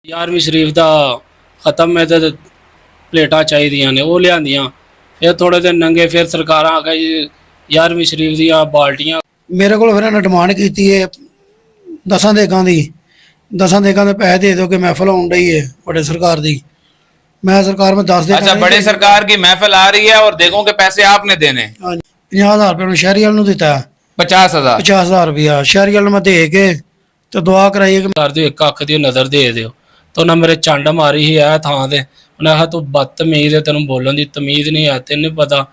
11ਵੀਂ ਸ਼ਰੀਫ ਦਾ ਖਤਮ ਹੈ ਤੇ ਪਲੇਟਾਂ ਚਾਹੀਦੀਆਂ ਨੇ ਉਹ ਲਿਆਂਦੀਆਂ। ਫਿਰ ਥੋੜੇ ਦਿਨ ਨੰਗੇ ਫਿਰ ਸਰਕਾਰਾਂ ਆ ਕੇ ਜੀ 11ਵੀਂ ਸ਼ਰੀਫ ਦੀਆਂ ਬਾਲਟੀਆਂ। ਮੇਰੇ ਕੋਲ ਫਿਰ ਇਹਨਾਂ ਡਿਮਾਂਡ ਕੀਤੀ ਹੈ 10 ਦੇਗਾਂ ਦੀ। 10 ਦੇਗਾਂ ਦੇ ਪੈਸੇ ਦੇ ਦਿਓ ਕਿ महफिल होने रही है बड़े सरकार दी। मैं सरकार में 10 अच्छा, बड़े सरकार की महफिल आ रही है और देगों के पैसे आपने देने। 50,000 रुपये शहरी वाल दिता है। 50,000 50,000 रुपया शहरी वाल मैं दे के तो दुआ कराई कि ਕਰ ਦਿਓ, ਇੱਕ ਅੱਖ ਦੀ ਨਜ਼ਰ ਦੇ ਦਿਓ। ਤਾਂ ਉਹਨਾਂ ਮੇਰੇ ਚੰਡ ਮਾਰੀ ਸੀ ਇਹ ਥਾਂ ਤੇ। ਉਹਨੇ ਕਿਹਾ ਤੂੰ ਬਦਤਮੀਜ਼ ਹੈ, ਤੈਨੂੰ ਬੋਲਣ ਦੀ ਤਮੀਜ਼ ਨਹੀਂ ਹੈ, ਤੈਨੂੰ ਨਹੀਂ ਪਤਾ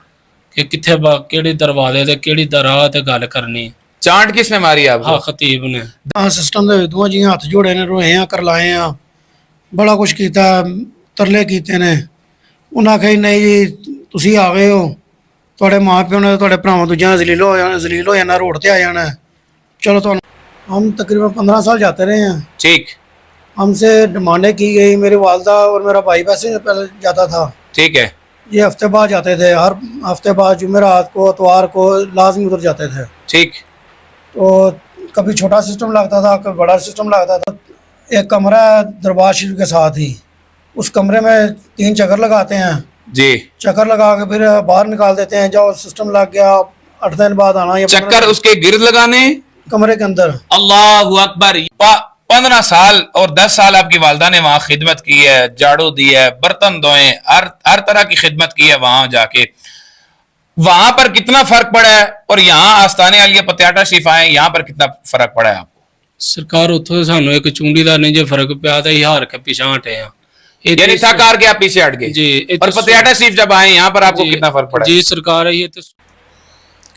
ਕਿ ਕਿੱਥੇ ਕਿਹੜੀ ਦਰਵਾਜ਼ੇ ਤੇ ਕਿਹੜੀ ਦਰਾਹ ਤੇ ਗੱਲ ਕਰਨੀ ਹੈ। चांट किसने मारी आपको? ਹਾਂ ਖਤੀਬ ਨੇ। सिस्टम के दोवां जी हथ जोड़े ने रोए हैं करलाए हैं बड़ा कुछ किया तरले किए ने। उन्हें आखिया नहीं जी तुसी आ गए हो थोड़े माँ प्यो ने थोड़े भरावां दूजियां जलील हो जाना रोड ते आ जाना है। चलो तो हम तकरीबन 15 साल जाते रहे हैं। ठीक हमसे डिमांडें की गई। मेरी वालदा और मेरा भाई पैसे पहले जाता था। ठीक है। ये हफ्ते बाद जाते थे, हर हफ्ते बाद जुमेरात को इतवार को लाजमी उधर जाते थे। ठीक। तो कभी छोटा सिस्टम लगता था, कभी बड़ा सिस्टम लगता था। एक कमरा है दरबार शरीफ के साथ ही, उस कमरे में 3 चक्कर लगाते हैं जी। चक्कर लगा के फिर बाहर निकाल देते हैं। जब सिस्टम लग गया 8 दिन बाद आना। ये चक्कर उसके गिर्द लगाने कमरे के अंदर। अल्लाहु अकबर। 15 साल और 10 साल आपकी वालदा ने वहां खिदमत की है, झाड़ू दी है, बर्तन धोए, हर तरह की खिदमत की है वहां जाके। वहां पर कितना फर्क पड़ा है और यहाँ आस्ताने आलिया पतियाटा शरीफ आए यहाँ पर कितना फर्क पड़ा है आपको? ਸਰਕਾਰ ਉੱਥੋਂ ਸਾਨੂੰ ਇੱਕ ਚੁੰਡੀ ਦਾ ਨਹੀਂ ਜੇ ਫਰਕ ਪਿਆ ਤਾਂ ਹਾਰ ਕੇ ਪਿਛਾਂ ਹਟੇ ਆ। यानी थक हार के आप पीछे हट गए जी। और पतियाटा शरीफ जब आए यहाँ पर आपको कितना फर्क पड़ा? जी सरकार है ये तो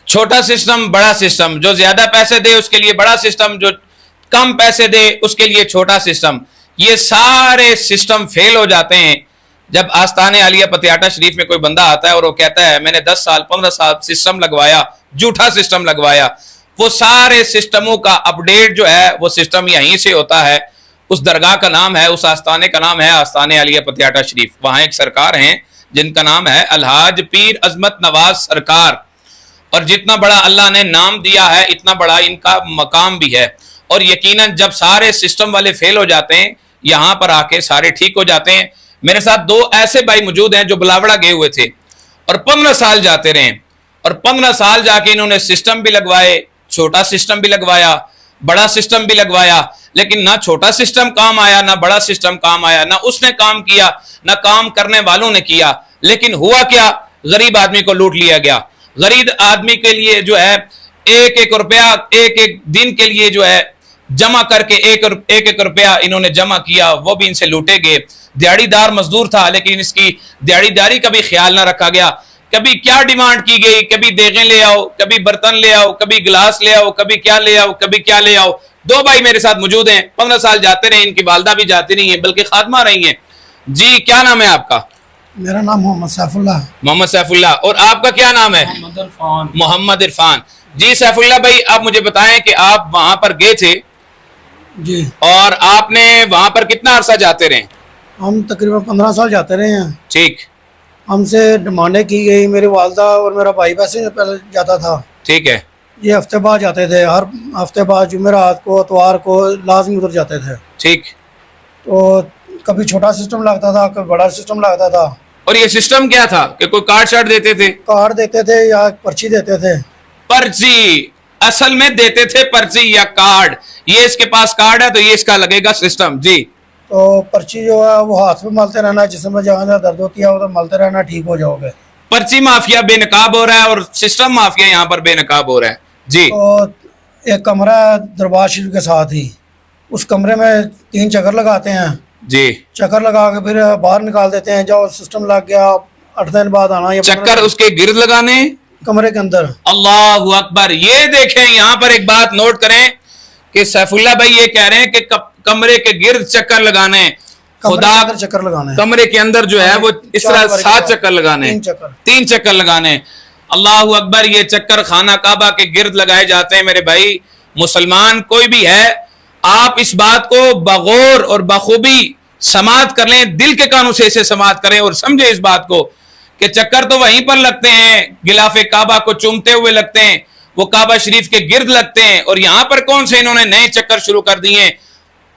छोटा सिस्टम बड़ा सिस्टम, जो ज्यादा पैसे दे उसके लिए बड़ा सिस्टम, जो कम पैसे दे उसके लिए छोटा सिस्टम, ये सारे सिस्टम फेल हो जाते हैं जब आस्ताने आलिया पतियाटा शरीफ में कोई बंदा आता है और वो कहता है मैंने 10 साल 15 साल सिस्टम लगवाया, झूठा सिस्टम लगवाया। वो सारे सिस्टमों का अपडेट जो है वो सिस्टम यहीं से होता है। उस दरगाह का नाम है, उस आस्ताने का नाम है आस्ताने आलिया पतियाटा शरीफ। वहां एक सरकार हैं जिनका नाम है अलहाज पीर अजमत नवाज सरकार, और जितना बड़ा अल्लाह ने नाम दिया है इतना बड़ा इनका मकाम भी है। और यकीनन जब सारे सिस्टम वाले फेल हो जाते हैं यहाँ पर आके सारे ठीक हो जाते हैं। मेरे साथ 2 ऐसे भाई मौजूद हैं जो बुलावड़ा गए हुए थे और 15 साल जाते रहे, और 15 साल जाके इन्होंने सिस्टम भी लगवाए, छोटा सिस्टम भी लगवाया, बड़ा सिस्टम भी लगवाया, लेकिन ना छोटा सिस्टम काम आया ना बड़ा सिस्टम काम आया, ना उसने काम किया ना काम करने वालों ने किया। लेकिन हुआ क्या, गरीब आदमी को लूट लिया गया। गरीब आदमी के लिए जो है 1-1 रुपया 1-1 दिन के लिए जो है जमा करके 1-1 रुपया इन्होंने जमा किया, वो भी इनसे लूटे गए। दिहाड़ीदार मजदूर था लेकिन इसकी दिहाड़ीदारी का भी ख्याल ना रखा गया। कभी क्या डिमांड की गई, कभी देगें ले आओ, कभी बर्तन ले आओ, कभी गिलास ले आओ, कभी क्या ले आओ, कभी क्या ले आओ। 2 भाई मेरे साथ मौजूद हैं, 15 साल जाते रहे, इनकी वालदा भी जाती नहीं है बल्कि खादमा रही हैं। जी क्या नाम है आपका? मेरा नाम मोहम्मद सैफुल्लाह। मोहम्मद सैफुल्लाह। और आपका क्या नाम है? मोहम्मद इरफान। जी सैफुल्लाह भाई, आप मुझे बताएं कि आप वहां पर गए थे जी, और आपने वहां पर कितना अरसा जाते रहे? हम तकरीबन 15 साल जाते रहे हैं। ठीक। हमसे डिमांडें की गई। मेरी वालदा और मेरा भाई पैसे पहले जाता था। ठीक है। ये हफ्ते बाद जाते थे, हर हफ्ते बाद जुमेरात को इतवार को लाजमी उधर जाते थे। ठीक। तो कभी छोटा सिस्टम लगता था, कभी बड़ा सिस्टम लगता था। और ये सिस्टम क्या था कि कोई कार्ड शार्ड देते थे? कार्ड देते थे या पर्ची देते थे। पर्ची, असल में देते थे पर्ची या कार्ड। ये इसके पास कार्ड है तो ये इसका लगेगा सिस्टम। जी। तो पर्ची जो है वो हाथ में मलते रहना, जिसमें जहाँ जहाँ दर्द होती है वो तो मलते रहना, ठीक हो जाओगे। पर्ची माफिया बेनकाब हो रहा है और सिस्टम माफिया यहाँ पर बेनकाब हो रहा है। जी। तो एक कमरा है दरबार शरीफ के साथ ही, उस कमरे में 3 चक्कर लगाते हैं। जी। चक्कर लगा के फिर बाहर निकाल देते हैं। जब सिस्टम लग गया 8 दिन बाद आना। ये चक्कर उसके गिर्द लगाने कमरे के अंदर। अल्लाहु अकबर। ये देखें यहाँ पर एक बात नोट करें कि सैफुल्लाह भाई ये कह रहे हैं कि कमरे के गिर्द चक्कर लगाने, खुदा चक्कर लगाने, कमरे के अंदर जो है वो इस तरह 7 चक्कर लगाने, 3 चक्कर लगाने। अल्लाहु अकबर। ये चक्कर खाना काबा के गिर्द लगाए जाते हैं। मेरे भाई मुसलमान कोई भी है, आप इस बात को बगौर और बखूबी समात कर लें, दिल के कानों से इसे समात करें और समझे इस बात को कि चक्कर तो वहीं पर लगते हैं, गिलाफे काबा को चूमते हुए लगते हैं, वो काबा शरीफ के गिर्द लगते हैं। और यहाँ पर कौन से इन्होंने नए चक्कर शुरू कर दिए हैं?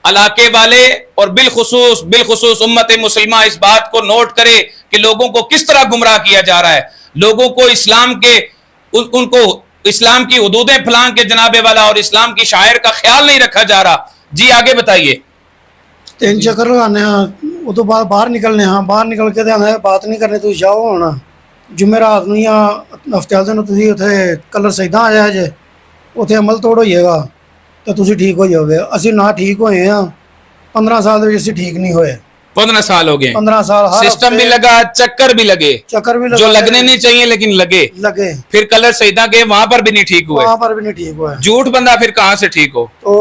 इलाके वाले और बिलखुसूस उम्मत मुसलिमा इस बात को नोट करे कि लोगों को किस तरह गुमराह किया जा रहा है, लोगों को इस्लाम के उनको इस्लाम की हुदूदें फलां के जनाबे वाला और इस्लाम की शायर का ख्याल नहीं रखा जा रहा। जी आगे बताइए। 3 ਚੱਕਰ ਲਗਾਉਂਦੇ ਹਾਂ, ਉਹ ਤੋਂ ਬਾਅਦ ਬਾਹਰ ਨਿਕਲਨੇ ਹਾਂ, ਬਾਹਰ ਨਿਕਲ ਕੇ ਤੇ ਆਂਦੇ ਬਾਤ ਨਹੀਂ ਕਰਨੀ, ਤੁਸੀਂ ਜਾਓ ਹੁਣ ਜੁਮੇਰਾਤ ਨੂੰ ਜਾਂ ਹਫਤੇ ਵਾਲੇ ਦਿਨ ਤੁਸੀਂ ਉੱਥੇ ਕਲਰ ਸੈਦਾਂ ਆ ਜਾਇਆ ਜੇ, ਉੱਥੇ ਅਮਲ ਤੋੜ ਹੋਈਏਗਾ ਤਾਂ ਤੁਸੀਂ ਠੀਕ ਹੋ ਜਾਓਗੇ। ਅਸੀਂ ਨਾ ਠੀਕ ਹੋਏ ਹਾਂ, 15 ਸਾਲ ਦੇ ਵਿੱਚ ਅਸੀਂ ਠੀਕ ਨਹੀਂ ਹੋਏ। 15 साल हो गए, 15 ਸਾਲ हर सिस्टम भी हफ्ते लगा, चक्कर भी लगे, चक्कर भी जो लगा, लगने नहीं चाहिए लेकिन लगे, लगे, फिर कलर सईदा गए, वहां पर भी नहीं ठीक हुए। वहाँ पर भी नहीं ठीक हुआ। झूठ बंदा फिर कहां से ठीक हो। तो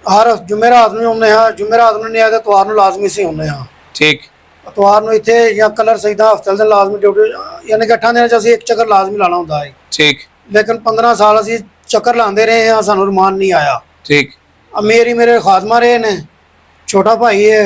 हर जुमेरात ਨੂੰ ਹੁੰਦੇ ਹਾਂ, जुमेरात ਨੂੰ ਨਹੀਂ ਆਇਆ ਤਾਂ ਇਤਵਾਰ ਨੂੰ ਲਾਜ਼ਮੀ ਸੀ ਹੁੰਦੇ ਹਾਂ। ठीक, ਇਤਵਾਰ ਨੂੰ ਇੱਥੇ ਜਾਂ ਕਲਰ ਸੈਦਾਂ ਹਫਤੇ ਦੇ ਲਾਜ਼ਮੀ ਡਿਊਟੀ, ਯਾਨੀ ਕਿ 8 ਦਿਨਾਂ 'ਚ ਅਸੀਂ ਇੱਕ ਚੱਕਰ ਲਾਜ਼ਮੀ ਲਾਣਾ ਹੁੰਦਾ ਹੈ। ठीक, ਲੇਕਿਨ 15 ਸਾਲ ਅਸੀਂ ਚੱਕਰ ਲਾਉਂਦੇ ਰਹੇ ਹਾਂ, ਸਾਨੂੰ ਰਮਾਨ ਨਹੀਂ ਆਇਆ। ठीक। ਮੇਰੇ ਖਾਦਮਾ ਰਹੇ ਨੇ, ਛੋਟਾ ਭਾਈ ਹੈ,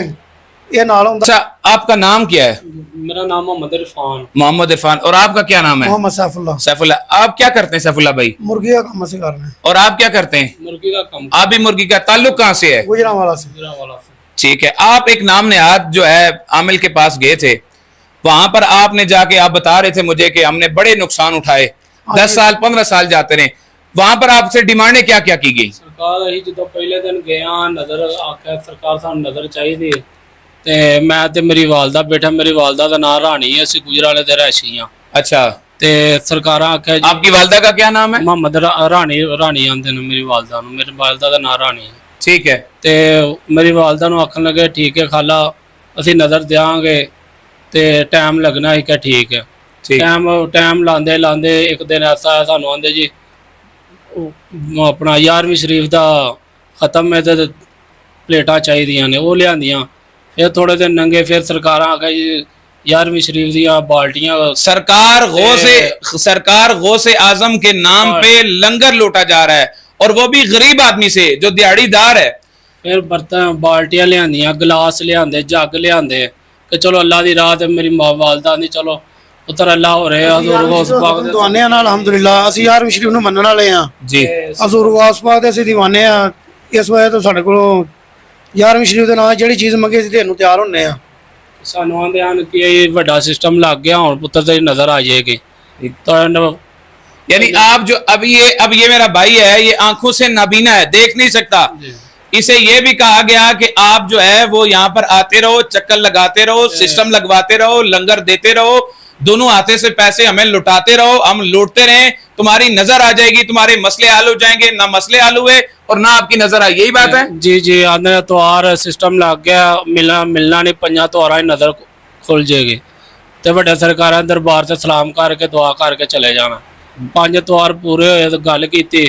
ਇਹ ਨਾਲ ਹੁੰਦਾ। अच्छा, आपका नाम क्या है। मेरा नाम मोहम्मद इरफान। मोहम्मद इरफान। और आपका क्या नाम है। मोहम्मद सैफुल्ला। सैफुल्ला। आप क्या करते हैं सैफुल्ला भाई। मुर्गी का काम ਅਸੀਂ ਕਰਨਾ। और आप क्या करते हैं। मुर्गी का काम। आप भी मुर्गी का ताल्लुक कहाँ से है। गुजरांवाला से। गुजरांवाला से। ठीक है। आप एक नाम नेहाद जो है आमिल के पास गए थे, वहां पर आपने जाके आप बता रहे थे मुझे कि हमने बड़े नुकसान उठाए, 10 साल 15 साल जाते रहे, वहां पर आपसे डिमांडें क्या क्या की गई। ਸਰਕਾਰ ਅਸੀਂ ਜਦੋਂ ਪਹਿਲੇ ਦਿਨ ਗਏ ਆ, ਨਜ਼ਰ ਆਖਿਆ ਸਰਕਾਰ ਸਾਨੂੰ ਨਜ਼ਰ ਚਾਹੀਦੀ ਹੈ, ਤੇ ਮੈਂ ਤੇ ਮੇਰੀ ਵਾਲਦਾ ਬੇਟਾ, ਮੇਰੀ ਵਾਲਦਾ ਦਾ ਨਾਮ ਰਾਣੀ ਹੈ, ਅਸੀਂ ਗੁਜਰਾਲੇ ਦੇ ਰਹਿਸ਼ੀ ਆ। अच्छा, ਤੇ ਸਰਕਾਰਾਂ ਆਖਿਆ ਜੀ आपकी वालदा का क्या नाम है। ਮੁਹੰਮਦ ਰਾਣੀ ਆਂਦੇ ਨੇ ਮੇਰੀ ਵਾਲਦਾ ਨੂੰ, ਮੇਰੀ ਵਾਲਦਾ ਦਾ ਨਾਮ ਰਾਣੀ ਹੈ। ठीक है। ਤੇ ਮੇਰੀ ਵਾਲਦਾ ਨੂੰ ਆਖਣ ਲੱਗੇ ਠੀਕ ਹੈ ਖਾਲਾ ਅਸੀਂ ਨਜ਼ਰ ਦਿਆਂਗੇ ਤੇ ਟਾਈਮ ਲੱਗਣਾ ਹੈ ਕਿ ਠੀਕ ਹੈ। ठीक। ਟਾਈਮ ਲਾਉਂਦੇ ਇੱਕ ਦਿਨ ਐਸਾ ਆਇਆ, ਸਾਨੂੰ ਆਂਦੇ ਜੀ ਉਹ ਆਪਣਾ 11ਵੀਂ ਸ਼ਰੀਫ ਦਾ ਖਤਮ ਹੈ ਤੇ ਪਲੇਟਾਂ ਚਾਹੀਦੀਆਂ ਨੇ, ਉਹ ਲਿਆਂਦੀਆਂ। ਫਿਰ ਥੋੜੇ ਦਿਨ ਨੰਗੇ, ਫਿਰ ਸਰਕਾਰਾਂ ਆਖਿਆ ਜੀ 11ਵੀਂ ਸ਼ਰੀਫ ਦੀਆਂ ਬਾਲਟੀਆਂ। सरकार गौसे आजम के नाम पे लंगर लूटा जा रहा है, और वो भी गरीब आदमी से जो दिहाड़ीदार है। ਫਿਰ ਬਰਤਨ ਬਾਲਟੀਆਂ ਲਿਆਂਦੀਆਂ, ਗਲਾਸ ਲਿਆਂਦੇ, ਜੱਗ ਲਿਆਂਦੇ ਕਿ ਚਲੋ ਅੱਲਾ ਦੀ ਰਾਹ ਤੇ ਮੇਰੀ ਮਾਂ ਵਾਲਦਾ ਨਹੀਂ, ਚਲੋ ਪੁੱਤਰ ਅੱਲਾ ਹੋ ਰਿਹਾ ਹਜ਼ੂਰ ਗੌਸ ਪਾਕ ਦੇ ਦੀਵਾਨੇ ਨਾਲ ਅਲਹਮਦੁਲਿਲਾ ਅਸੀਂ 11ਵੀਂ ਸ਼ਰੀਫ ਨੂੰ ਮੰਨਣ ਵਾਲੇ ਹਾਂ जी। ਹਜ਼ੂਰ ਗੌਸ ਪਾਕ ਦੇ ਅਸੀਂ ਦੀਵਾਨੇ ਆ। ਇਸ ਵਜ੍ਹਾ ਤੋਂ ਸਾਡੇ ਕੋਲੋਂ 11ਵੀਂ ਸ਼ਰੀਫ ਦੇ ਨਾਲ ਜਿਹੜੀ ਚੀਜ਼ ਮੰਗੀ ਅਸੀਂ ਦੇਣ ਨੂੰ ਤਿਆਰ ਹੁੰਨੇ ਆ। ਸਾਨੂੰ ਆਂਦੇ ਹਨ ਕਿ ਇਹ ਵੱਡਾ ਸਿਸਟਮ ਲੱਗ ਗਿਆ, ਹੁਣ ਪੁੱਤਰ ਤੇਰੀ ਨਜ਼ਰ ਆ ਜਾਏਗੀ। ਤਾਂ यानी आप जो अब ये मेरा भाई है, ये आंखों से नाबीना है, देख नहीं सकता। इसे ये भी कहा गया कि आप जो है वो यहाँ पर आते रहो, चक्कर लगाते रहो, सिस्टम लगवाते रहो, लंगर देते रहो, दोनों हाथे से पैसे हमें लुटाते रहो, हम लूटते रहें, तुम्हारी नजर आ जाएगी, तुम्हारे मसले हल हो जाएंगे। ना मसले हल हुए और ना आपकी नजर आई, यही बात है। जी आंदे त्योहार सिस्टम लग गया, मिलना नहीं, 5 त्योहारां दी नजर खुल जाएगी ਤੇ ਵੱਡੇ ਸਰਕਾਰਾਂ ਦਰਬਾਰ ਤੇ ਸਲਾਮ ਕਰਕੇ ਦੁਆ ਕਰਕੇ ਚਲੇ ਜਾਣਾ। 5 ਤਿਉਹਾਰ ਪੂਰੇ ਹੋਏ ਤਾਂ ਗੱਲ ਕੀਤੀ,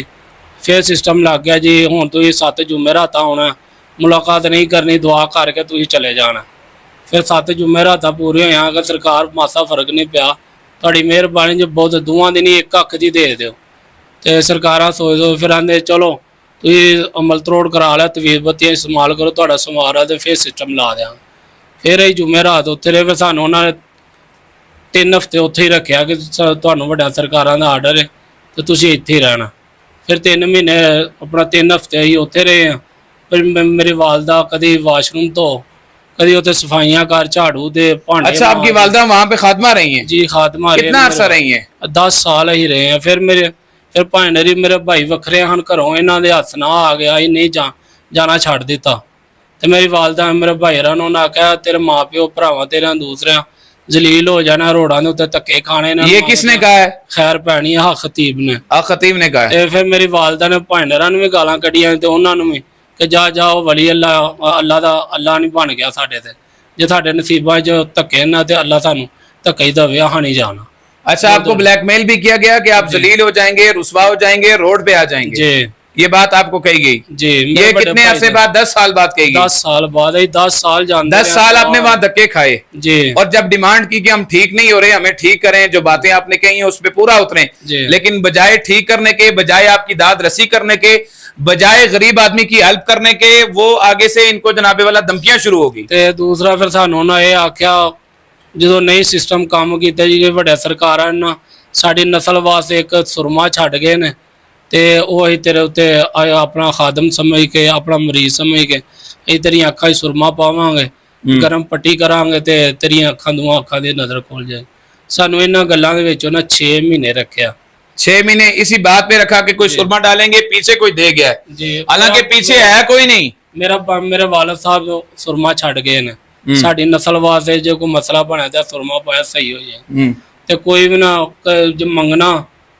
ਫਿਰ ਸਿਸਟਮ ਲੱਗ ਗਿਆ ਜੀ ਹੁਣ ਤੁਸੀਂ 7 ਜੁਮੇਰਾਤਾਂ ਆਉਣਾ, ਮੁਲਾਕਾਤ ਨਹੀਂ ਕਰਨੀ, ਦੁਆ ਕਰਕੇ ਤੁਸੀਂ ਚਲੇ ਜਾਣਾ। ਫਿਰ 7 ਜੁਮੇਰਾਤਾਂ ਪੂਰੀਆਂ ਹੋਈਆਂ, ਅਗਰ ਸਰਕਾਰ ਮਾਸਾ ਫਰਕ ਨਹੀਂ ਪਿਆ, ਤੁਹਾਡੀ ਮਿਹਰਬਾਨੀ ਜੇ ਬਹੁਤ ਦੋਵਾਂ ਦੀ ਨਹੀਂ ਇੱਕ ਅੱਖ ਦੀ ਦੇ ਦਿਓ। ਤੇ ਸਰਕਾਰਾਂ ਸੋਚਦੇ ਫਿਰ ਆਂਦੇ ਚਲੋ ਤੁਸੀਂ ਅਮਲ ਤਰੋੜ ਕਰਾ ਲਿਆ, ਤਵੀਰ ਬੱਤੀਆਂ ਇਸਤੇਮਾਲ ਕਰੋ, ਤੁਹਾਡਾ ਸਮਾਰ ਆ ਤੇ ਫਿਰ ਸਿਸਟਮ ਲਾ ਦਿਆਂਗੇ। ਫਿਰ ਇਹ ਜੁਮੇਰਾਤ ਉੱਥੇ ਰਹੇ, ਫਿਰ ਸਾਨੂੰ ਉਹਨਾਂ ਨੇ 3 ਹਫ਼ਤੇ ਉੱਥੇ ਹੀ ਰੱਖਿਆ ਕਿ ਤੁਹਾਨੂੰ ਵੱਡਾ ਸਰਕਾਰਾਂ ਦਾ ਆਰਡਰ ਹੈ ਤੇ ਤੁਸੀਂ ਇੱਥੇ ਹੀ ਰਹਿਣਾ। ਫਿਰ 3 ਮਹੀਨੇ ਆਪਣਾ 3 ਹਫ਼ਤੇ ਅਸੀਂ ਉੱਥੇ ਰਹੇ ਹਾਂ। ਫਿਰ ਮੇਰੀ ਵਾਲਦਾ ਕਦੀ ਵਾਸ਼ਰੂਮ ਧੋ, कभी होते सफाइयाँ कर, झाड़ू दे, भांडे। अच्छा, आपकी वालदा वहाँ पे खादमा रही हैं। जी खादमा। कितना अरसा रही हैं? 10 साल ही रहे हैं। फिर भांडे मेरे भाई वखरे हैं घरों, इन्हों के हथ ना आ गया, ही नहीं जाना छड़ दिता। तो मेरी वालदा मेरे भाई ने उन्होंने आख्या तेरे माँ प्यो भरावां तेरे दूसरे जलील हो जाना, रोडा के उत्ते धक्के खाने। ये किसने कहा है? खैर पैनी है खतीब ने। खतीब ने कहा है। फिर मेरी वालदा ने भांडे भी गालां कढ़ियां ते उन्होंने भी कि जा वली अल्लाह नहीं बन गया साडे ते, जे साडे नसीबां च धक्के ना ते अल्लाह सानू धक्का ही दवे, अहां नहीं जाना। अच्छा, आपको ब्लैकमेल भी किया गया कि आप जलील हो जाएंगे, रुसवा हो जाएंगे, रोड पे आ जाएंगे? जी, ये बात आपको कही गई? जी। ये कितने अरसे बाद? 10 साल बाद कही गई? 10 साल बाद। 10 साल जानते 10 साल आपने वहां धक्के खाए जी। और जब डिमांड की कि हम ठीक नहीं हो रहे, हमें ठीक करें, जो बातें आपने कही हैं उस पर पूरा उतरे, लेकिन बजाय ठीक करने के, बजाय आपकी दाद रसी करने के, बजाय गरीब आदमी की हेल्प करने के, वो आगे से इनको जनाबे वाला धमकियां शुरू होगी। ते दूसरा फिर सानू ना ये आख्या जो नई सिस्टम काम किया जी, वड्डे सरकारां ना साडी नस्ल वास्ते एक सुरमा छड्ड गए ने ਤੇ ਉਹ ਅਸੀਂ ਤੇਰੇ ਉੱਤੇ ਆਪਣਾ ਖਾਦਮ ਸਮਝ ਕੇ, ਆਪਣਾ ਮਰੀਜ਼ ਸਮਝ ਕੇ ਅਸੀਂ ਤੇਰੀਆਂ ਅੱਖਾਂ 'ਚ ਸੁਰਮਾ ਪਾਵਾਂਗੇ, ਗਰਮ ਪੱਟੀ ਕਰਾਂਗੇ ਤੇ ਤੇਰੀਆਂ ਅੱਖਾਂ ਦੋਵਾਂ ਅੱਖਾਂ ਦੀ ਨਜ਼ਰ ਖੁੱਲ ਜਾਏ। ਸਾਨੂੰ ਇਹਨਾਂ ਗੱਲਾਂ ਦੇ ਵਿੱਚ ਉਹਨਾਂ 6 ਮਹੀਨੇ ਰੱਖਿਆ। 6 महीने इसी बात पे रखा कि कोई सुरमा डालेंगे, पीछे कोई दे गया है, ਜੀ हालांकि पीछे है कोई नहीं। ਮੇਰੇ ਵਾਲਦ ਸਾਹਿਬ ਸੁਰਮਾ ਛੱਡ ਗਏ ਨੇ। ਸਾਡੀ ਨਸਲ ਵਾਸਤੇ ਜੇ ਕੋਈ ਮਸਲਾ ਬਣਿਆ ਤਾਂ ਸੁਰਮਾ ਪਾਇਆ ਸਹੀ ਹੋ ਜਾਏ। ਤੇ ਕੋਈ ਵੀ ਨਾ ਜੇ ਮੰਗਣਾ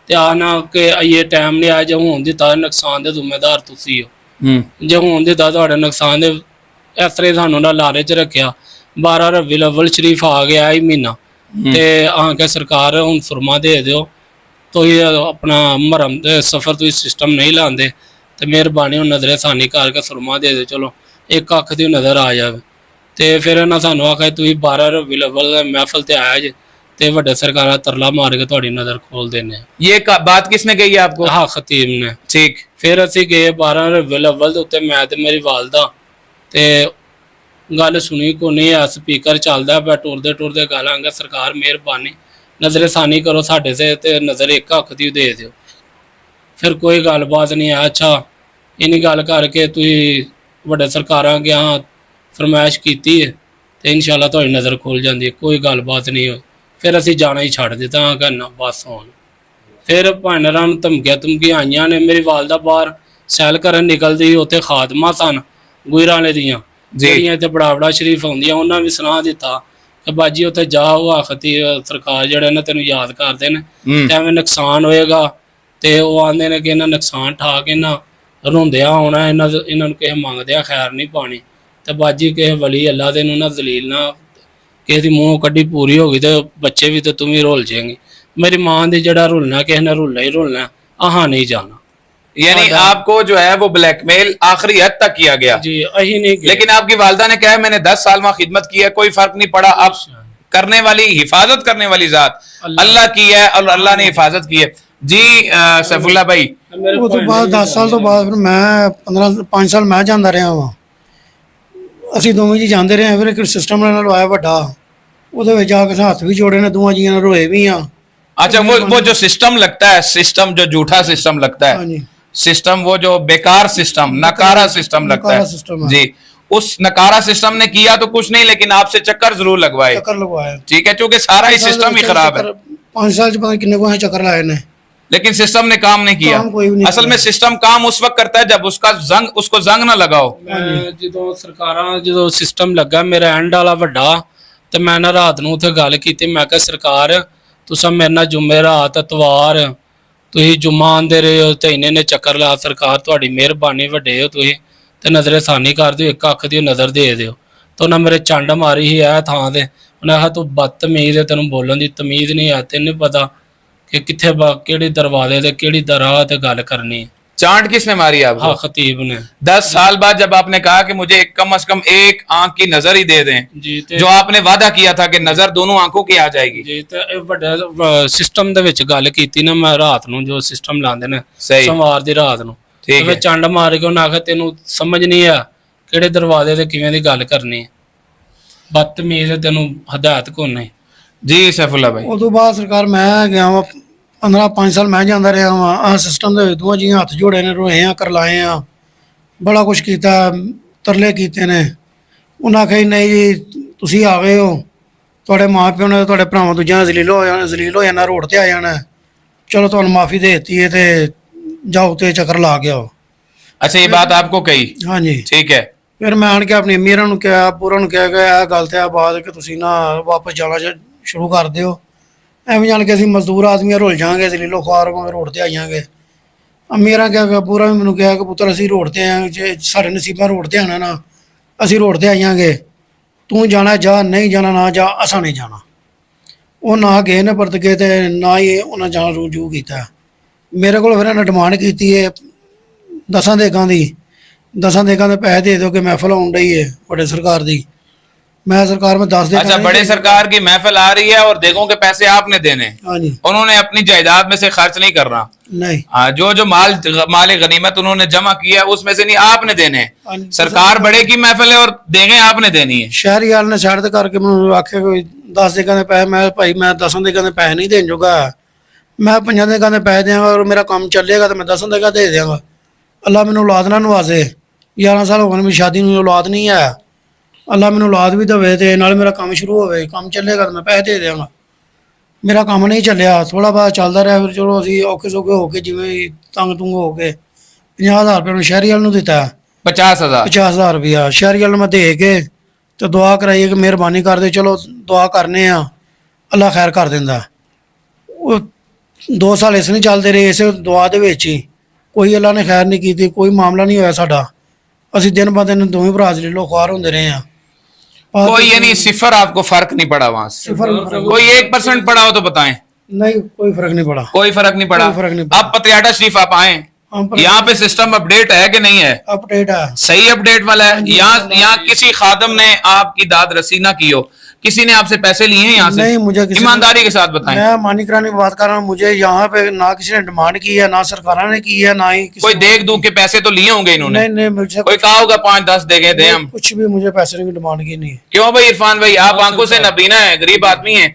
ਤੇ ਆ ਨਾ ਕਿ ਇਹ ਟਾਈਮ ਨਹੀਂ ਆਇਆ, ਜੇ ਹੋਣ ਦਿੱਤਾ ਨੁਕਸਾਨ ਦੇ ਜ਼ਿੰਮੇਦਾਰ ਤੁਸੀਂ ਹੋ। ਜੇ ਹੋਣ ਦਿੱਤਾ ਤੁਹਾਡੇ ਨੁਕਸਾਨ ਦੇ ਇਸ ਤਰ੍ਹਾਂ ਸਾਨੂੰ ਨਾ ਲਾਰੇ 'ਚ ਰੱਖਿਆ। 12 ਰਬੀਉਲ ਅਵਲ ਸ਼ਰੀਫ ਆ ਗਿਆ ਇਹ ਮਹੀਨਾ ਤੇ ਆ ਕੇ ਸਰਕਾਰ ਹੁਣ ਸੁਰਮਾ ਦੇ ਦਿਓ। ਤੁਸੀਂ ਆਪਣਾ ਮਰਮ ਦੇ ਸਫਰ ਤੁਸੀਂ ਸਿਸਟਮ ਨਹੀਂ ਲਾਉਂਦੇ ਤੇ ਮਿਹਰਬਾਨੀ ਉਹ ਨਜ਼ਰੇ ਸਾਨੀ ਕਰਕੇ ਸੁਰਮਾ ਦੇ ਦਿਓ। ਚਲੋ ਇੱਕ ਅੱਖ ਦੀ ਨਜ਼ਰ ਆ ਜਾਵੇ। ਤੇ ਫਿਰ ਇਹਨਾਂ ਸਾਨੂੰ ਆਖਿਆ ਤੁਸੀਂ 12 ਰਬੀਉਲ ਅਵਲ ਮਹਿਫਲ ਤੇ ਆਇਆ ਜੇ ਤੇ ਵੱਡੇ ਸਰਕਾਰਾਂ ਤਰਲਾ ਮਾਰ ਕੇ ਤੁਹਾਡੀ ਨਜ਼ਰ ਖੋਲ ਦਿੰਦੇ ਆ। ये बात किसने कही है आपको? ਹਾਂ ਖਤੀਬ ਨੇ। ठीक। ਫਿਰ ਅਸੀਂ ਗਏ 12 ਰਬੀਉਲ ਅਵਲ ਦੇ ਉੱਤੇ, ਮੈਂ ਤੇ ਮੇਰੀ ਵਾਲਦਾ, ਤੇ ਗੱਲ ਸੁਣੀ ਕੋ ਨਹੀਂ ਆ। ਸਪੀਕਰ ਚੱਲਦਾ ਪਿਆ, ਟੁਰਦੇ ਟੁਰਦੇ ਗਾਲਾਂਗੇ ਸਰਕਾਰ ਮਿਹਰਬਾਨੀ ਨਜ਼ਰੇ ਸਾਨੀ ਕਰੋ ਸਾਡੇ ਤੇ ਨਜ਼ਰ ਇੱਕ ਅੱਖ ਦੀ ਦੇ ਦਿਓ। ਫਿਰ ਕੋਈ ਗੱਲਬਾਤ ਨਹੀਂ ਆ। ਅੱਛਾ ਇਨੀ ਗੱਲ ਕਰਕੇ ਤੁਸੀਂ ਵੱਡੇ ਸਰਕਾਰਾਂ ਅੱਗੇ ਫਰਮਾਇਸ਼ ਕੀਤੀ ਹੈ ਤੇ ਇਨਸ਼ਾਅੱਲਾ ਤੁਹਾਡੀ ਨਜ਼ਰ ਖੁੱਲ ਜਾਂਦੀ ਹੈ। ਕੋਈ ਗੱਲਬਾਤ ਨਹੀਂ ਹੋਈ। ਫਿਰ ਅਸੀਂ ਜਾਣਾ ਹੀ ਛੱਡ ਦਿੱਤਾ ਕਰਨਾ ਬਸ ਹੁਣ। ਫਿਰ ਭਾਣਰਾਂ ਨੂੰ ਧਮਕੀਆਂ ਆਈਆਂ ਨੇ। ਮੇਰੀ ਵਾਲਦਾ ਬਾਹਰ ਸੈਲ ਕਰਨ ਨਿਕਲਦੀ, ਉੱਥੇ ਖਾਦਮਾਂ ਸਨ ਗੁਜਰਾਂ ਵਾਲੇ ਦੀਆਂ ਜਿਹੜੀਆਂ ਇੱਥੇ ਬੜਾ ਸ਼ਰੀਫ ਆਉਂਦੀਆਂ, ਉਹਨਾਂ ਵੀ ਸੁਣਾ ਦਿੱਤਾ ਕਿ ਬਾਜੀ ਉੱਥੇ ਜਾ, ਉਹ ਆਖਤੀ ਸਰਕਾਰ ਜਿਹੜੇ ਨੇ ਤੈਨੂੰ ਯਾਦ ਕਰਦੇ ਨੇ ਤੇ ਐਵੇਂ ਨੁਕਸਾਨ ਹੋਏਗਾ। ਤੇ ਉਹ ਆਂਦੇ ਨੇ ਕਿ ਇਹਨਾਂ ਨੁਕਸਾਨ ਠਾ ਕੇ ਨਾ ਰੋਂਦਿਆਂ ਆਉਣਾ, ਇਹਨਾਂ ਨੂੰ ਕਿਸੇ ਮੰਗਦਿਆਂ ਖੈਰ ਨਹੀਂ ਪਾਣੀ। ਤੇ ਬਾਜੀ ਕਿਸੇ ਵਲੀ ਅੱਲਾ ਦੇ ਨੂੰ ਨਾ ਜ਼ਲੀਲ ਨਾ, ਕਿਸੇ ਦੀ ਮੂੰਹ ਕੱਢੀ ਪੂਰੀ ਹੋ ਗਈ ਤੇ ਬੱਚੇ ਵੀ ਤੇ ਤੂੰ ਵੀ ਰੁੱਲ ਜਾਏਂਗੀ। ਮੇਰੀ ਮਾਂ ਦੀ ਜਿਹੜਾ ਰੁਲਣਾ ਕਿਸੇ ਨੇ ਰੁਲਣਾ ਹੀ ਰੁਲਣਾ, ਆਹਾਂ ਨਹੀਂ ਜਾਣਾ। यानी आपको जो है वो ब्लैकमेल आखिरी हद तक किया गया जी। अही नहीं गए। लेकिन आपकी वालदा ने कहा है मैंने 10 साल में खिदमत की है, कोई फर्क नहीं पड़ा। आप करने वाली हिफाजत करने वाली जात अल्लाह की है और अल्लाह ने हिफाजत की है। जी सैफुल्लाह भाई, ਉਹ ਤੋਂ ਬਾਅਦ 10 ਸਾਲ ਤੋਂ ਬਾਅਦ ਫਿਰ ਮੈਂ 5 ਸਾਲ ਮੈਂ ਜਾਂਦਾ ਰਿਹਾ ਵਾਂ। ਅਸੀਂ ਦੋਵੇਂ ਜੀ ਜਾਂਦੇ ਰਹੇ। ਫਿਰ ਇੱਕ ਸਿਸਟਮ ਨਾਲ ਲਵਾਇਆ ਵੱਡਾ, ਉਹਦੇ ਵਿੱਚ ਆ ਕੇ ਹੱਥ ਵੀ ਜੋੜੇ ਨੇ, ਦੋਵਾਂ ਜੀਆਂ ਨੇ ਰੋਏ ਵੀ ਆ। अच्छा वो जो सिस्टम लगता है, सिस्टम जो झूठा सिस्टम लगता है, ਹਾਂਜੀ सिस्टम वो जो बेकार सिस्टम, नकारा सिस्टम लगता नकारा है सिस्टम है। जी, उस नकारा सिस्टम ने किया तो कुछ नहीं, लेकिन आपसे चक्कर जरूर लगवाए। ਚੱਕਰ ਲਗਵਾਇਆ। ठीक है, क्योंकि सारा ही सिस्टम ही खराब है। 5 साल ਚ ਪਤਾ ਕਿੰਨੇ ਕੋਈ ਚੱਕਰ ਲਾਏ ਨੇ। लेकिन सिस्टम ने काम नहीं किया। काम कोई भी नहीं असल किया। में सिस्टम काम उस वक्त करता है जब उसको जंग ना लगाओ। ਮੈਂ ਜਦੋਂ ਸਿਸਟਮ ਲੱਗਾ ਮੇਰਾ ਐਂਡ ਵਾਲਾ ਵੱਡਾ, ਤੇ ਮੈਂ ਨਾ ਰਾਤ ਨੂੰ ਉੱਥੇ ਗੱਲ ਕੀਤੀ। ਮੈਂ ਕਿਹਾ ਸਰਕਾਰ ਤੁਸੀਂ ਮੇਰੇ ਨਾਲ ਜੁਮੇਰਾਤ ਐਤਵਾਰ ਤੁਸੀਂ ਜੁਮਾ ਆਉਂਦੇ ਰਹੇ ਹੋ ਤੇ ਇੰਨੇ ਚੱਕਰ ਲਾ, ਸਰਕਾਰ ਤੁਹਾਡੀ ਮਿਹਰਬਾਨੀ ਵੱਡੇ ਹੋ ਤੁਸੀਂ ਤੇ ਨਜ਼ਰੇ ਸਾਨੀ ਕਰ ਦਿਓ, ਇੱਕ ਅੱਖ ਦੀ ਨਜ਼ਰ ਦੇ ਦਿਓ। ਤਾਂ ਉਹਨਾਂ ਮੇਰੇ ਚੰਡ ਮਾਰੀ ਸੀ ਇਹ ਥਾਂ ਤੇ। ਉਹਨੇ ਆਖਿਆ ਤੂੰ ਬਦਤਮੀਜ਼ ਹੈ, ਤੈਨੂੰ ਬੋਲਣ ਦੀ ਤਮੀਜ਼ ਨਹੀਂ ਆ, ਤੈਨੂੰ ਪਤਾ ਕਿ ਕਿੱਥੇ ਕਿਹੜੇ ਦਰਵਾਜ਼ੇ ਤੇ ਕਿਹੜੀ ਦਰਾਹ ਤੇ ਗੱਲ ਕਰਨੀ। चांट किसने मारी आपको? हाँ खतीब ने। 10 साल बाद जब आपने कहा कि मुझे कम से कम एक आंख की नजर ही दे दें, जी जो आपने वादा किया था कि नजर दोनों आंखों की आ जाएगी। ਜੀ ਤੇ ਇਹ ਵੱਡਾ ਸਿਸਟਮ ਦੇ ਵਿੱਚ ਗੱਲ ਕੀਤੀ ਨਾ ਮੈਂ ਰਾਤ ਨੂੰ, ਜੋ ਸਿਸਟਮ ਲਾਉਂਦੇ ਨੇ ਸਹੀ। ਸੋਮਵਾਰ ਦੀ ਰਾਤ ਨੂੰ। ਠੀਕ ਤੇ ਹੈ। ਚੰਡ ਮਾਰ ਕੇ ਉਹਨਾਂ ਆਖਿਆ ਤੈਨੂੰ ਸਮਝ ਨਹੀਂ ਆ ਕਿਹੜੇ ਦਰਵਾਜ਼ੇ ਤੇ ਕਿਵੇਂ ਦੀ ਗੱਲ ਕਰਨੀ ਹੈ, ਬਦਤਮੀਜ਼ ਤੈਨੂੰ ਹਦਾਇਤ ਕੋ ਨਹੀਂ। जी सैफुल्लाह भाई, ਉਦੋਂ ਬਾਅਦ ਸਰਕਾਰ ਮੈਂ ਗਿਆ ਵਾਂ 5 ਸਾਲ ਮੈਂ ਜਾਂਦਾ ਰਿਹਾ ਵਾਂ। ਆਹ ਸਿਸਟਮ ਦੇ ਵਿੱਚ ਦੋਵਾਂ ਜੀਆਂ ਹੱਥ ਜੋੜੇ ਨੇ, ਰੋਏ ਆ, ਕਰਲਾਏ ਆ, ਬੜਾ ਕੁਛ ਕੀਤਾ, ਤਰਲੇ ਕੀਤੇ ਨੇ। ਉਹਨਾਂ ਆਖਿਆ ਨਹੀਂ ਜੀ ਤੁਸੀਂ ਆ ਗਏ ਹੋ, ਤੁਹਾਡੇ ਮਾਂ ਪਿਓ ਨੇ ਤੁਹਾਡੇ ਭਰਾਵਾਂ ਦੂਜਿਆਂ ਜ਼ਲੀਲ ਹੋ ਜਾਣਾ, ਰੋਡ ਤੇ ਆ ਜਾਣਾ। ਚਲੋ ਤੁਹਾਨੂੰ ਮਾਫੀ ਦੇ ਦਿੱਤੀ ਹੈ ਤੇ ਜਾਓ ਤੇ ਚੱਕਰ ਲਾ ਕੇ ਆਓ। अच्छा ये बात आपको कही? ਹਾਂਜੀ। ठीक है। ਫਿਰ ਮੈਂ ਆਣ ਕੇ ਆਪਣੀ ਅਮੀਰਾਂ ਨੂੰ ਕਿਹਾ, ਪੂਰਾ ਨੂੰ ਕਿਹਾ ਕਿ ਇਹ ਗੱਲ ਤੇ ਆ ਬਾਤ ਕਿ ਤੁਸੀਂ ਨਾ ਵਾਪਸ ਜਾਣਾ ਸ਼ੁਰੂ ਕਰ ਦਿਓ। ਐਵੇਂ ਜਾਣ ਕੇ ਅਸੀਂ ਮਜ਼ਦੂਰ ਆਦਮੀਆਂ ਰੁੱਲ ਜਾਾਂਗੇ, ਜ਼ਲੀਲੋ ਖਾਰ ਰੋਡ ਤੇ ਆ ਜਾਾਂਗੇ। ਅਮੀਰਾਂ ਕਿਹਾ, ਪੂਰਾ ਵੀ ਮੈਨੂੰ ਕਿਹਾ ਕਿ ਪੁੱਤਰ ਅਸੀਂ ਰੋਡ ਤੇ ਆਏ, ਜੇ ਸਾਡੇ ਨਸੀਬਾਂ ਰੋਡ ਤੇ ਆਣਾ ਨਾ ਅਸੀਂ ਰੋਡ ਤੇ ਆ ਜਾਾਂਗੇ, ਤੂੰ ਜਾਣਾ ਜਾ, ਨਹੀਂ ਜਾਣਾ ਨਾ ਜਾ, ਅਸਾਂ ਨਹੀਂ ਜਾਣਾ। ਉਹ ਨਾ ਗਏ ਨੇ ਪਰਤ ਕੇ ਤੇ ਨਾ ਹੀ ਉਹਨਾਂ ਜਾਣ ਰੂਜੂ ਕੀਤਾ। ਮੇਰੇ ਕੋਲ ਫਿਰ ਇਹਨਾਂ ਡਿਮਾਂਡ ਕੀਤੀ ਹੈ 10 ਦੇਗਾਂ ਦੀ, 10 ਦੇਗਾਂ ਦੇ ਪੈਸੇ ਦੇ ਦਿਓ ਕਿ ਮਹਿਫਲ ਆਉਣ ਡਈ ਹੈ ਵੱਡੇ ਸਰਕਾਰ ਦੀ। मैं सरकार में 10 अच्छा, बड़े सरकार की महफिल आ रही है और देखो के पैसे आपने देने, हाँ जी, उन्होंने अपनी जायदाद में से खर्च नहीं करना। नहीं, जो माल गनीमत उन्होंने जमा किया है उसमें से नहीं आपने देने। हाँ जी। सरकार बड़े की महफिल है और देंगे आपने देनी है। शहरी हाल ने साइड करके मैं आखे कोई 10 देगा ਦੇ ਪੈਸੇ, ਮੈਂ ਭਾਈ ਮੈਂ 10 ਦੇਗਾ ਦੇ ਪੈਸੇ ਨਹੀਂ ਦੇਣ ਜੋਗਾ, ਮੈਂ 5 ਦਿਨਾਂ ਦੇ ਪੈਸੇ ਦਿਆਂਗਾ, ਔਰ ਮੇਰਾ ਕੰਮ ਚੱਲੇਗਾ ਤਾਂ ਮੈਂ 10 ਦਿਨਾਂ ਦੇ ਦਿਆਂਗਾ। ਅੱਲਾ ਮੈਨੂੰ ਔਲਾਦ ਨਾ ਨਵਾਜ਼ੇ, 11 ਸਾਲ ਹੋ ਗਏ ਮੇਰੀ ਸ਼ਾਦੀ ਨੂੰ, ਔਲਾਦ ਨਹੀਂ ਹੈ। ਅੱਲਾ ਮੈਨੂੰ ਔਲਾਦ ਵੀ ਦੇਵੇ ਤੇ ਨਾਲ ਮੇਰਾ ਕੰਮ ਸ਼ੁਰੂ ਹੋਵੇ, ਕੰਮ ਚੱਲੇਗਾ ਤਾਂ ਮੈਂ ਪੈਸੇ ਦੇ ਦਿਆਂਗਾ। ਮੇਰਾ ਕੰਮ ਨਹੀਂ ਚੱਲਿਆ, ਥੋੜਾ ਬਹੁਤ ਚੱਲਦਾ ਰਿਹਾ, ਫਿਰ ਚਲੋ ਅਸੀਂ ਔਖੇ ਸੌਖੇ ਹੋ ਕੇ ਜਿਵੇਂ ਵੀ ਤੰਗ ਤੁੰਗ ਹੋ ਕੇ 50,000 ਰੁਪਏ ਨੂੰ ਸ਼ਹਿਰੀ ਵਾਲ ਨੂੰ ਦਿੱਤਾ। 50,000 50,000 ਰੁਪਇਆ ਸ਼ਹਿਰੀ ਵਾਲ ਨੂੰ ਮੈਂ ਦੇ ਕੇ ਤੇ ਦੁਆ ਕਰਾਈਏ ਕਿ ਮਿਹਰਬਾਨੀ ਕਰਦੇ, ਚਲੋ ਦੁਆ ਕਰਨੇ ਆ, ਅੱਲਾ ਖੈਰ ਕਰ ਦਿੰਦਾ। ਉਹ 2 ਸਾਲ ਇਸ ਨਹੀਂ ਚੱਲਦੇ ਰਹੇ, ਇਸੇ ਦੁਆ ਦੇ ਵਿੱਚ ਹੀ ਕੋਈ ਅੱਲਾ ਨੇ ਖੈਰ ਨਹੀਂ ਕੀਤੀ, ਕੋਈ ਮਾਮਲਾ ਨਹੀਂ ਹੋਇਆ ਸਾਡਾ। ਅਸੀਂ ਦਿਨ ਬ ਦਿਨ ਦੋਵੇਂ ਭਰਾ ਜਲੀਲੋ ख्वार ਹੁੰਦੇ ਰਹੇ ਆ। कोई यानी सिफर आपको फर्क नहीं पड़ा वहां से? कोई 1% पड़ा हो तो बताएं। नहीं, कोई फर्क नहीं पड़ा, कोई फर्क नहीं पड़ा। कोई फर्क नहीं पड़ा। अब पतियाटा शरीफ आप आए, यहाँ पे सिस्टम अपडेट है कि नहीं है? अपडेट है, सही अपडेट वाला है। यहाँ किसी खादम ने आपकी दाद रसी ना की हो, किसी ने आपसे पैसे लिए हैं यहाँ से? नहीं, मुझे किसी ईमानदारी के साथ बताएं। मैं मानी कराने की बात कर रहा हूँ, मुझे यहाँ पे ना किसी ने डिमांड की है, ना सरकार ने की है, ना ही किसी कोई देख दूं के पैसे तो लिए होंगे इन्होंने? नहीं, मुझे कोई कहा होगा 5-10 देंगे दे हम? कुछ भी मुझे पैसे की डिमांड की नहीं है। क्यों भाई इरफान भाई, आप आंखों से नबीना है, गरीब आदमी है,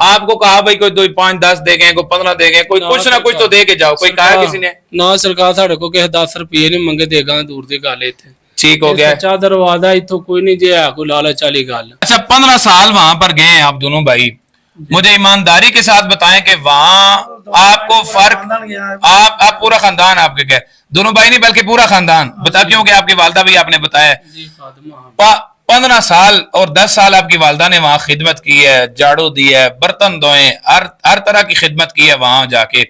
आपको कहा भाई कोई 5-10 देंगे, कोई 15 देंगे, कोई कुछ ना कुछ तो दे के जाओ। कोई कहा किसी ने? ਨਾ ਸਰਕਾਰ ਸਾਡੇ ਕੋਲ ਕਿਸੇ 10 ਰੁਪਏ ਨਹੀਂ ਮੰਗੇ, ਦੇਗਾ ਦੂਰ ਦੀ ਗੱਲ ਹੈ। ਇੱਥੇ ठीक हो गया है। ਸੱਚਾ ਦਰਵਾਜ਼ਾ ਇੱਥੋਂ ਕੋਈ ਨਹੀਂ ਜੇ ਹੈ ਕੋਈ ਲਾਲਚ ਵਾਲੀ ਗੱਲ। अच्छा, 15 साल वहां पर गए हैं आप दोनों भाई, मुझे ईमानदारी के साथ बताएं कि वहां आपको फर्क, आप पूरा खानदान आपके गए, दोनों भाई नहीं बल्कि पूरा खानदान बता, क्योंकि आपकी वालदा भी आपने बताया ਜੀ ਖਾਦਮਾ 15 साल और 10 साल आपकी वालदा ने वहां खिदमत की है, झाड़ू दी है, बर्तन धोए, हर तरह की खिदमत की है वहां जाके।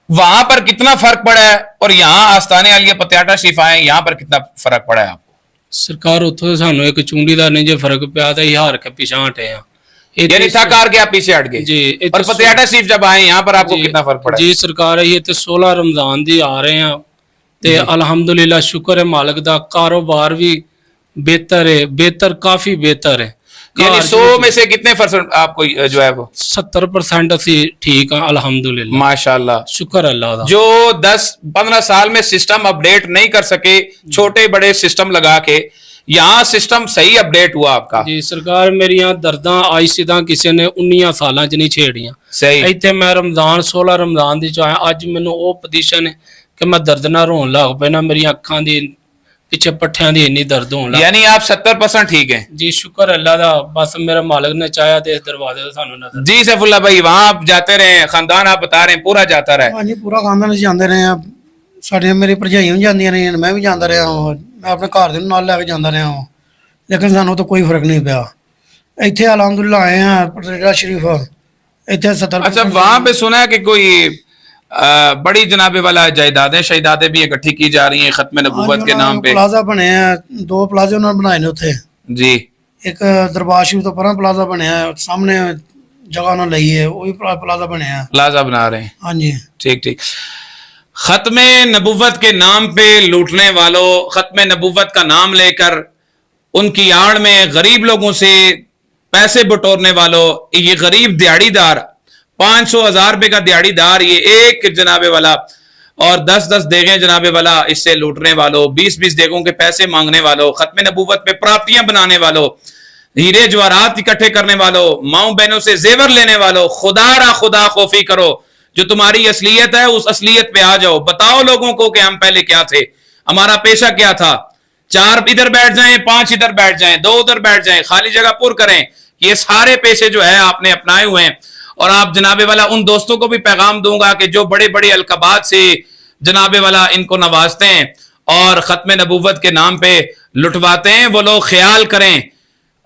वहां पर कितना फर्क पड़ा है और यहाँ आस्ताने वाली पतियाटा शरीफ आए, यहाँ पर कितना फर्क पड़ा है आपको? ਸਰਕਾਰ ਉੱਥੋਂ ਸਾਨੂੰ ਇੱਕ ਚੁੰਡੀ ਦਾ ਨਹੀਂ ਜੇ ਫਰਕ ਪਿਆ ਤਾਂ ਹਾਰ ਕੇ ਪਿਛਾਂ ਹਟੇ ਆ। यानी थक हार के आप पीछे हट गए। जी, और पतियाटा शरीफ जब आए यहाँ पर आपको कितना फर्क पड़ा? ਜੀ ਸਰਕਾਰ ਇਹ ਤੇ 16 ਰਮਜ਼ਾਨ ਦੀ ਆ ਰਹੇ ਆ ਤੇ ਅਲਹਮਦੁਲਿਲਾ ਸ਼ੁਕਰ ਹੈ ਮਾਲਕ ਦਾ, ਕਾਰੋਬਾਰ ਵੀ ਬਿਹਤਰ ਹੈ, ਬਿਹਤਰ ਕਾਫੀ ਬਿਹਤਰ ਹੈ। यानी 100 में से कितने % आपको जो है वो? 70% ਅਸੀਂ ਠੀਕ ਆ ਅਲਹਮਦੁਲਿਲਾ, माशाल्लाह। ਸ਼ੁਕਰ ਅੱਲਾਹ ਦਾ। जो 10-15 साल में सिस्टम अपडेट नहीं कर सके, छोटे बड़े सिस्टम लगा के, यहाँ सिस्टम सही अपडेट हुआ आपका। ਜੀ ਸਰਕਾਰ ਮੇਰੀਆਂ ਦਰਦਾਂ ਆਈ ਸਿੱਧਾ ਕਿਸੇ ਨੇ 19 ਸਾਲਾਂ ਚ ਨਹੀਂ ਛੇੜੀਆਂ। सही। ਇੱਥੇ ਮੈਂ ਰਮਜ਼ਾਨ 16 ਰਮਜ਼ਾਨ ਦੀ ਚ ਆਇਆ, ਅੱਜ ਮੈਨੂੰ ਉਹ ਪੋਜੀਸ਼ਨ ਹੈ ਕਿ ਮੈਂ ਦਰਦ ਨਾਲ ਰੋਣ ਲੱਗ ਪੈਣਾ, ਮੇਰੀਆਂ ਅੱਖਾਂ ਦੀ ਪਿੱਛੇ ਪੱਠਿਆਂ ਦੀ ਇੰਨੀ ਦਰਦ ਹੋਣ ਲੱਗ। यानी आप 70% ठीक है। ਜੀ ਸ਼ੁਕਰ ਅੱਲਾਹ ਦਾ, ਬਸ ਮੇਰਾ ਮਾਲਕ ਨੇ ਚਾਹਿਆ ਤੇ ਇਸ ਦਰਵਾਜ਼ੇ ਤੋਂ ਸਾਨੂੰ ਨਜ਼ਰ। जी सैफुल्ला भाई, वहां आप जाते रहे, खानदान आप बता रहे हैं पूरा जाता रहे। ਹਾਂਜੀ, ਪੂਰਾ ਖਾਨਦਾਨ ਅਸੀਂ ਜਾਂਦੇ ਰਹੇ ਆ। ਸਾਡੀਆਂ ਮੇਰੀ ਭਰਜਾਈਆਂ ਵੀ ਜਾਂਦੀਆਂ ਰਹੀਆਂ, ਮੈਂ ਵੀ ਜਾਂਦਾ ਰਿਹਾ ਹਾਂ, ਮੈਂ ਆਪਣੇ ਘਰ ਦੇ ਨੂੰ ਨਾਲ ਲੈ ਕੇ ਜਾਂਦਾ ਰਿਹਾ ਹਾਂ, ਲੇਕਿਨ ਸਾਨੂੰ ਤਾਂ ਕੋਈ ਫਰਕ ਨਹੀਂ ਪਿਆ। ਇੱਥੇ ਅਲਹਮਦੁਲਿਲਾ ਆਏ ਆ ਪਟਿਆਲਾ ਸ਼ਰੀਫ, ਇੱਥੇ 70। अच्छा, वहां पे सुना है कि कोई बड़ी जनाबे वाला जायदादें शहीदादें भी इकट्ठी की जा रही हैं खत्म नबूवत के नाम पे। ਪਲਾਜ਼ਾ ਬਣੇ ਆ, 2 ਪਲਾਜ਼ੇ ਉਹਨਾਂ ਨੇ ਬਣਾਏ ਨੇ ਉੱਥੇ। जी। ਇੱਕ ਦਰਬਾਰ ਸ਼ਰੀਫ ਤੋਂ ਪਰਾਂ ਪਲਾਜ਼ਾ ਬਣਿਆ, ਸਾਹਮਣੇ ਜਗ੍ਹਾ ਉਹਨਾਂ ਲਈ ਹੈ, ਉਹ ਵੀ ਪਲਾਜ਼ਾ ਬਣਿਆ। प्लाजा बना रहे हैं। ਹਾਂਜੀ। ठीक ठीक। खत्म नबूवत के नाम पे लूटने वालों, खत्म नबूवत का नाम लेकर उनकी आड़ में गरीब लोगों से पैसे बटोरने वालों, ये गरीब दिहाड़ीदार 500,000 रुपए का दिहाड़ीदार, ये एक जनाबे वाला और 10-10 देगे जनाबे वाला, इससे लूटने वालों, 20-20 देगों के पैसे मांगने वालों, खत्म नबूवत पे प्राप्तियां बनाने वालों, हीरे जवाहरात इकट्ठे करने वालों, माओ बहनों से जेवर लेने वालों, खुदा खौफी करो। जो तुम्हारी असलियत है उस असलियत पे आ जाओ, बताओ लोगों को कि हम पहले क्या थे, हमारा पेशा क्या था। 4 इधर बैठ जाएं, 5 इधर बैठ जाएं, 2 उधर बैठ जाएं, खाली जगह पुर करें। ये सारे पेशे जो है आपने अपनाए हुए हैं। और आप जनाबे वाला उन दोस्तों को भी पैगाम दूंगा कि जो बड़े बड़े अलकबात से जनाबे वाला इनको नवाजते हैं और खत्म नबूवत के नाम पे लुटवाते हैं, वो लोग ख्याल करें।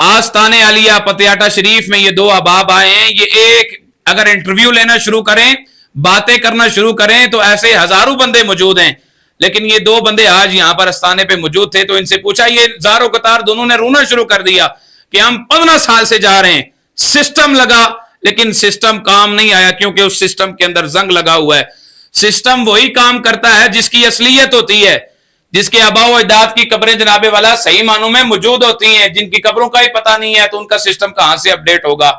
आस्ताने आलिया पतियाटा शरीफ में ये 2 अहबाब आए हैं, ये एक अगर इंटरव्यू लेना शुरू करें, बातें करना शुरू करें तो ऐसे हजारों बंदे मौजूद हैं, लेकिन ये 2 बंदे आज यहाँ पर आस्ताने पे मौजूद थे। तो इनसे पूछा, ये ज़ारो कतार दोनों ने रोना शुरू कर दिया कि हम 15 साल से जा रहे हैं, सिस्टम लगा लेकिन सिस्टम काम नहीं आया, क्योंकि उस सिस्टम के अंदर जंग लगा हुआ है। सिस्टम वही काम करता है जिसकी असलियत होती है, जिसके आबा व अजदाद की कब्रें जनाबे वाला सही मानों में मौजूद होती हैं, जिनकी कब्रों का ही पता नहीं है तो उनका सिस्टम कहां से अपडेट होगा।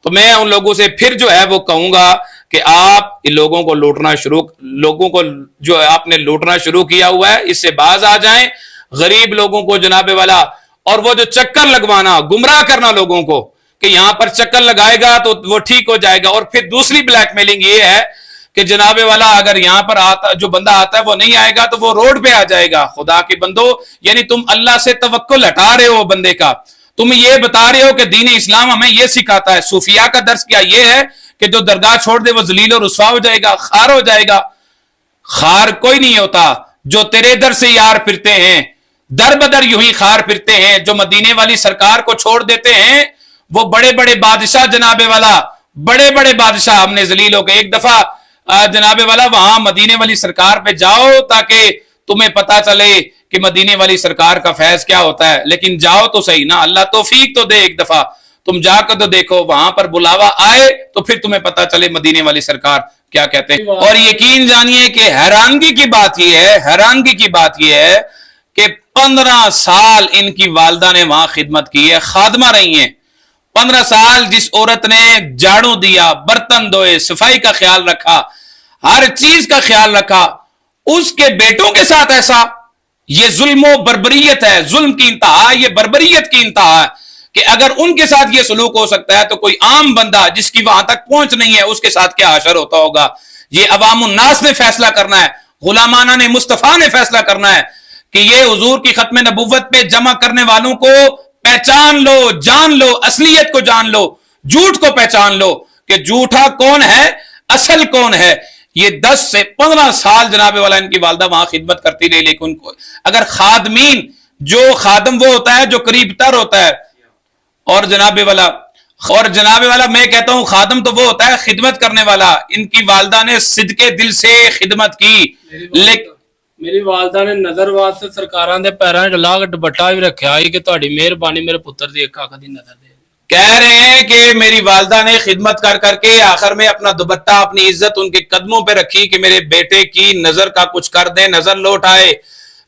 तो मैं उन लोगों से फिर जो है वो कहूंगा कि आप इन लोगों को लूटना लोगों को जो आपने लूटना शुरू किया हुआ है, इससे बाज आ जाएं। गरीब लोगों को जनाबे वाला, और वो जो चक्कर लगवाना, गुमराह करना लोगों को کہ یہاں پر چکر لگائے گا تو وہ ٹھیک ہو جائے گا. اور پھر دوسری بلیک میلنگ یہ ہے کہ جناب والا اگر یہاں پر آتا جو بندہ آتا ہے وہ نہیں آئے گا تو وہ روڈ پہ آ جائے گا. خدا کے بندو، یعنی تم اللہ سے توکل ہٹا رہے ہو بندے کا. تم یہ بتا رہے ہو کہ دین اسلام ہمیں یہ سکھاتا ہے. صوفیاء کا درس کیا یہ ہے کہ جو درگاہ چھوڑ دے وہ ذلیل و رسوا ہو جائے گا، خار ہو جائے گا؟ خار کوئی نہیں ہوتا. جو تیرے در سے یار پھرتے ہیں در بدر یوں ہی خار پھرتے ہیں. جو مدینے والی سرکار کو چھوڑ دیتے ہیں وہ بڑے بڑے بادشاہ جناب والا، بڑے بڑے بادشاہ ہم نے ذلیل ہو گئے. ایک دفعہ جناب والا وہاں مدینے والی سرکار پہ جاؤ تاکہ تمہیں پتا چلے کہ مدینے والی سرکار کا فیض کیا ہوتا ہے. لیکن جاؤ تو صحیح نا، اللہ توفیق تو دے. ایک دفعہ تم جا کر تو دیکھو، وہاں پر بلاوا آئے تو پھر تمہیں پتا چلے مدینے والی سرکار کیا کہتے ہیں. اور یقین جانیے کہ حیرانگی کی بات یہ ہے کہ 15 سال ان کی والدہ نے وہاں خدمت کی ہے، خادمہ رہی ہیں. 15 سال جس عورت نے جھاڑو دیا، برتن دھوئے، صفائی کا خیال رکھا، ہر چیز کا خیال رکھا، اس کے بیٹوں کے ساتھ ایسا، یہ ظلم و بربریت ہے. ظلم کی انتہا، یہ بربریت کی انتہا ہے کہ اگر ان کے ساتھ یہ سلوک ہو سکتا ہے تو کوئی عام بندہ جس کی وہاں تک پہنچ نہیں ہے اس کے ساتھ کیا حشر ہوتا ہوگا. یہ عوام الناس نے فیصلہ کرنا ہے، غلامانہ نے مصطفیٰ نے فیصلہ کرنا ہے کہ یہ حضور کی ختم نبوت پہ جمع کرنے والوں کو پہچان لو، جان لو، اصلیت کو جان لو، جھوٹ کو پہچان لو کہ جھوٹا کون ہے، اصل کون ہے. یہ 10 سے 15 سال جناب والا ان کی والدہ وہاں خدمت کرتی رہی. لیکن ان کو اگر خادمین، جو خادم وہ ہوتا ہے جو قریب تر ہوتا ہے، اور جناب والا میں کہتا ہوں خادم تو وہ ہوتا ہے خدمت کرنے والا. ان کی والدہ نے صدقے دل سے خدمت کی. لیکن میری والدہ نے نظر واسطے سرکاراں دے پیراں وچ لا کے دوپٹا بھی رکھیا کہ تہاڈی مہربانی میرے پتر دی ایک اکھ دی نظر دے. کہہ رہے ہیں کہ میری والدہ نے خدمت کر کر کے آخر میں اپنا دوپٹہ، اپنی عزت ان کے قدموں پہ رکھی کہ میرے بیٹے کی نظر کا کچھ کر دیں، نظر لوٹ آئے.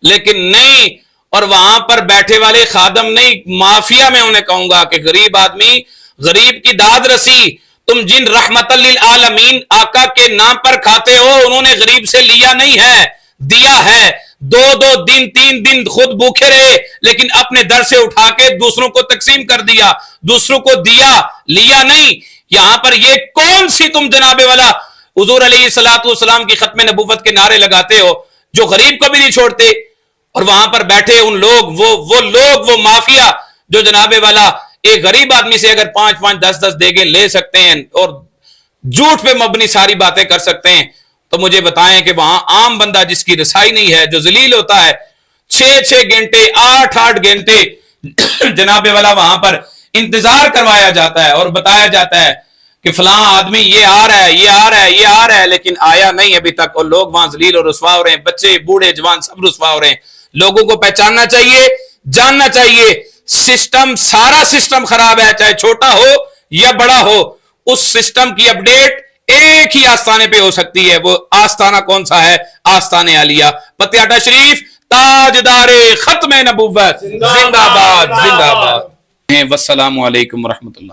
لیکن نہیں. اور وہاں پر بیٹھے والے خادم نہیں، مافیا میں انہیں کہوں گا کہ غریب آدمی، غریب کی داد رسی. تم جن رحمت للعالمین آقا کے نام پر کھاتے ہو انہوں نے غریب سے لیا نہیں ہے، دیا ہے. 2 دن 3 دن خود بھوکے رہے لیکن اپنے در سے اٹھا کے دوسروں کو تقسیم کر دیا، دوسروں کو دیا، لیا نہیں. یہاں پر یہ کون سی تم جناب والا حضور علیہ الصلوۃ والسلام کی ختم نبوت کے نعرے لگاتے ہو جو غریب کو بھی نہیں چھوڑتے. اور وہاں پر بیٹھے ان لوگ، وہ مافیا جو جناب والا ایک غریب آدمی سے اگر 5 10 دیگے لے سکتے ہیں اور جھوٹ پہ مبنی ساری باتیں کر سکتے ہیں، تو مجھے بتائیں کہ وہاں عام بندہ جس کی رسائی نہیں ہے، جو ذلیل ہوتا ہے، 6 گھنٹے 8 گھنٹے جناب والا وہاں پر انتظار کروایا جاتا ہے اور بتایا جاتا ہے کہ فلاں آدمی یہ آ رہا ہے لیکن آیا نہیں ابھی تک. اور لوگ وہاں ذلیل اور رسوا ہو رہے ہیں، بچے بوڑھے جوان سب رسوا ہو رہے ہیں. لوگوں کو پہچاننا چاہیے، جاننا چاہیے سسٹم، سارا سسٹم خراب ہے، چاہے چھوٹا ہو یا بڑا ہو. اس سسٹم کی اپڈیٹ ایک ہی آستانے پہ ہو سکتی ہے. وہ آستانہ کون سا ہے؟ آستانہ عالیہ پتیاٹا شریف، تاجدار ختم نبوت، زندہ باد. والسلام علیکم ورحمۃ اللہ.